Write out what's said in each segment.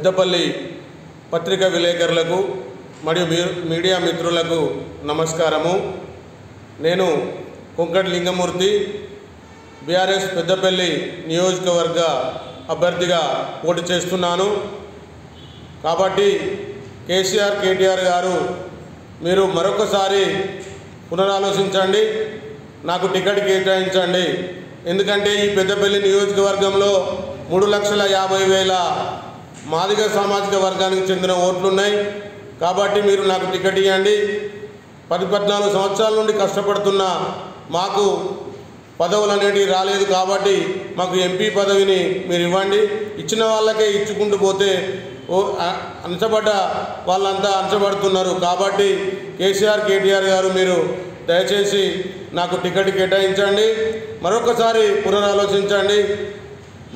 పెద్దపల్లి పత్రికా విలేకరులకు మరియు మీడియా మిత్రులకు నమస్కారము. నేను కొంకటి లింగమూర్తి బీఆర్ఎస్ పెద్దపల్లి నియోజకవర్గ అభ్యర్థిగా పోటీ చేస్తున్నాను. కాబట్టి కేటీఆర్ గారు మీరు మరొకసారి పునరాలోచించండి, నాకు టికెట్ కేటాయించండి. ఎందుకంటే ఈ పెద్దపల్లి నియోజకవర్గంలో 3,50,000 మాదిగ సామాజిక వర్గానికి చెందిన ఓట్లున్నాయి. కాబట్టి మీరు నాకు టికెట్ ఇవ్వండి. 14 సంవత్సరాల నుండి కష్టపడుతున్న మాకు పదవులు అనేటివి రాలేదు. కాబట్టి మాకు ఎంపీ పదవిని మీరు ఇవ్వండి. ఇచ్చిన వాళ్ళకే ఇచ్చుకుంటూ పోతే అంచబడ్డ వాళ్ళంతా అంచబడుతున్నారు. కాబట్టి కేటీఆర్ గారు మీరు దయచేసి నాకు టికెట్ కేటాయించండి, మరొకసారి పునరాలోచించండి.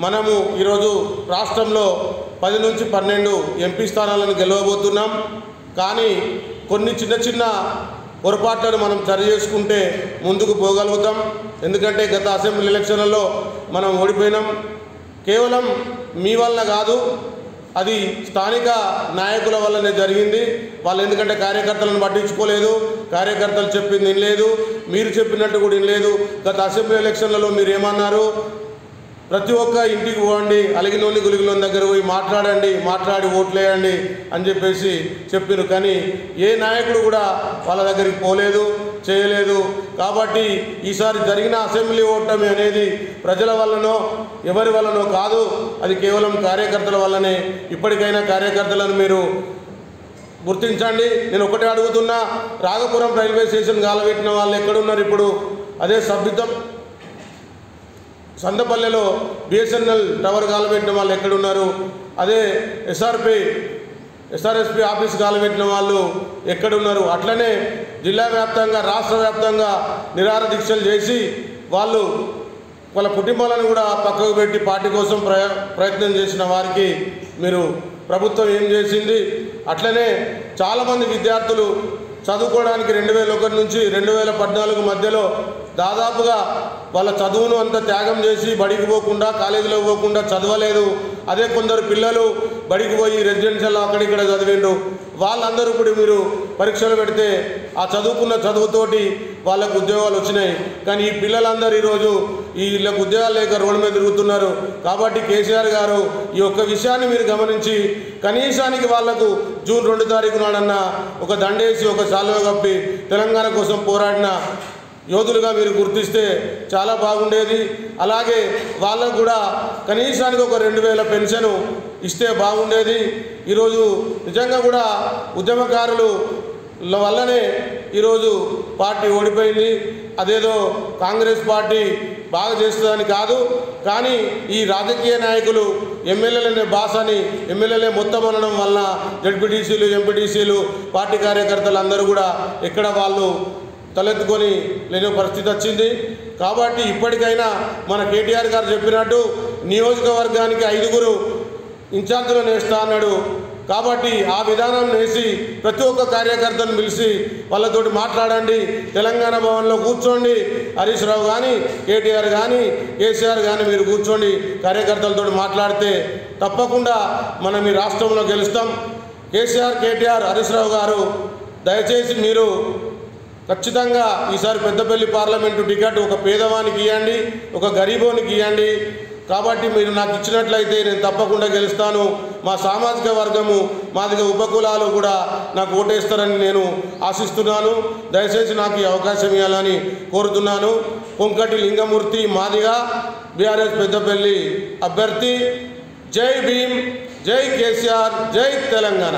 మనము ఈరోజు రాష్ట్రంలో 10 నుంచి 12 ఎంపీ స్థానాలను గెలవబోతున్నాం. కానీ కొన్ని చిన్న పొరపాట్లను మనం సరి చేసుకుంటే ముందుకు పోగలుగుతాం. ఎందుకంటే గత అసెంబ్లీ ఎలక్షన్లలో మనం ఓడిపోయినాం. కేవలం మీ వల్ల కాదు, అది స్థానిక నాయకుల వల్లనే జరిగింది. వాళ్ళు ఎందుకంటే కార్యకర్తలను పట్టించుకోలేదు, కార్యకర్తలు చెప్పింది వినలేదు, మీరు చెప్పినట్టు కూడా వినలేదు. గత అసెంబ్లీ ఎలక్షన్లలో మీరు ఏమన్నారు, ప్రతి ఒక్క ఇంటికి పోండి, అలిగినోళ్ళు గులిగినోళ్ళ దగ్గర పోయి మాట్లాడి ఓట్లేయండి అని చెప్పేసి చెప్పారు. కానీ ఏ నాయకుడు కూడా వాళ్ళ దగ్గరికి పోలేదు, చేయలేదు. కాబట్టి ఈసారి జరిగిన అసెంబ్లీ ఓటమి అనేది ప్రజల వల్లనో ఎవరి వల్లనో కాదు, అది కేవలం కార్యకర్తల వల్లనే. ఇప్పటికైనా కార్యకర్తలను మీరు గుర్తించండి. నేను ఒకటే అడుగుతున్నా, రాఘపురం రైల్వే స్టేషన్ గాలబెట్టిన వాళ్ళు ఎక్కడున్నారు ఇప్పుడు? అదే సందపల్లెలో బిఎస్ఎన్ఎల్ టవర్ గాలబెట్టిన వాళ్ళు ఎక్కడున్నారు? అదే ఎస్ఆర్ఎస్పి ఆఫీస్ గాలబెట్టిన వాళ్ళు ఎక్కడున్నారు? అట్లనే జిల్లా వ్యాప్తంగా రాష్ట్ర వ్యాప్తంగా నిరాహార దీక్షలు చేసి వాళ్ళ కుటుంబాలను కూడా పక్కకు పెట్టి పార్టీ కోసం ప్రయత్నం చేసిన వారికి మీరు ప్రభుత్వం ఏం చేసింది? అట్లనే చాలామంది విద్యార్థులు చదువుకోవడానికి 2001 నుంచి 2014 మధ్యలో దాదాపుగా వాళ్ళ చదువును అంతా త్యాగం చేసి బడికి పోకుండా కాలేజీలో పోకుండా చదవలేదు. అదే కొందరు పిల్లలు బడికి పోయి రెసిడెన్షియల్ అక్కడిక్కడ చదివిండు. వాళ్ళందరూ కూడా మీరు పరీక్షలు పెడితే ఆ చదువుకున్న చదువుతోటి వాళ్ళకు ఉద్యోగాలు వచ్చినాయి. కానీ ఈ పిల్లలందరూ ఈరోజు వీళ్ళకు ఉద్యోగాలు లేక రోడ్డు మీద తిరుగుతున్నారు. కాబట్టి కేసీఆర్ గారు ఈ ఒక్క విషయాన్ని మీరు గమనించి కనీసానికి వాళ్లకు జూన్ 2 తారీఖు నాడన్న ఒక దండేసి ఒక శాలువా కప్పి తెలంగాణ కోసం పోరాడిన యోధులుగా మీరు గుర్తిస్తే చాలా బాగుండేది. అలాగే వాళ్ళకు కూడా కనీసానికి ఒక 2,000 పెన్షన్ ఇస్తే బాగుండేది. ఈరోజు నిజంగా కూడా ఉద్యమకారులు వల్లనే ఈరోజు పార్టీ ఓడిపోయింది. అదేదో కాంగ్రెస్ పార్టీ బాగా చేస్తుందని కాదు, కానీ ఈ రాజకీయ నాయకులు ఎమ్మెల్యేలనే బాసని ఎమ్మెల్యేలే మొత్తం అనడం వల్ల జడ్పీటీసీలు ఎంపీటీసీలు పార్టీ కార్యకర్తలు అందరూ కూడా ఎక్కడ వాళ్ళు తలెత్తుకొని లేని పరిస్థితి వచ్చింది. కాబట్టి ఇప్పటికైనా మన కేటీఆర్ గారు చెప్పినట్టు నియోజకవర్గానికి 5 ఇన్ఛార్జీలను వేస్తా అన్నాడు. కాబట్టి ఆ విధానం వేసి ప్రతి ఒక్క కార్యకర్తను పిలిచి వాళ్ళతోటి మాట్లాడండి. తెలంగాణ భవన్లో కూర్చోండి, హరీష్ రావు కానీ కేటీఆర్ కానీ కేసీఆర్ కానీ మీరు కూర్చోండి, కార్యకర్తలతో మాట్లాడితే తప్పకుండా మనం ఈ రాష్ట్రంలో గెలుస్తాం. కేటీఆర్ హరీష్ రావు గారు దయచేసి మీరు ఖచ్చితంగా ఈసారి పెద్దపల్లి పార్లమెంటు టికెట్ ఒక పేదవానికి ఇవ్వండి, ఒక గరీబోనికి ఇవ్వండి. కాబట్టి మీరు నాకు ఇచ్చినట్లయితే నేను తప్పకుండా గెలుస్తాను. మా సామాజిక వర్గము మాదిగ ఉపకులాలు కూడా నాకు ఓటేస్తారని నేను ఆశిస్తున్నాను. దయచేసి నాకు ఈ అవకాశం ఇవ్వాలని కోరుతున్నాను. కొంకటి లింగమూర్తి మాదిగ బీఆర్ఎస్ పెద్దపల్లి అభ్యర్థి. జై భీమ్, జై కేసీఆర్, జై తెలంగాణ.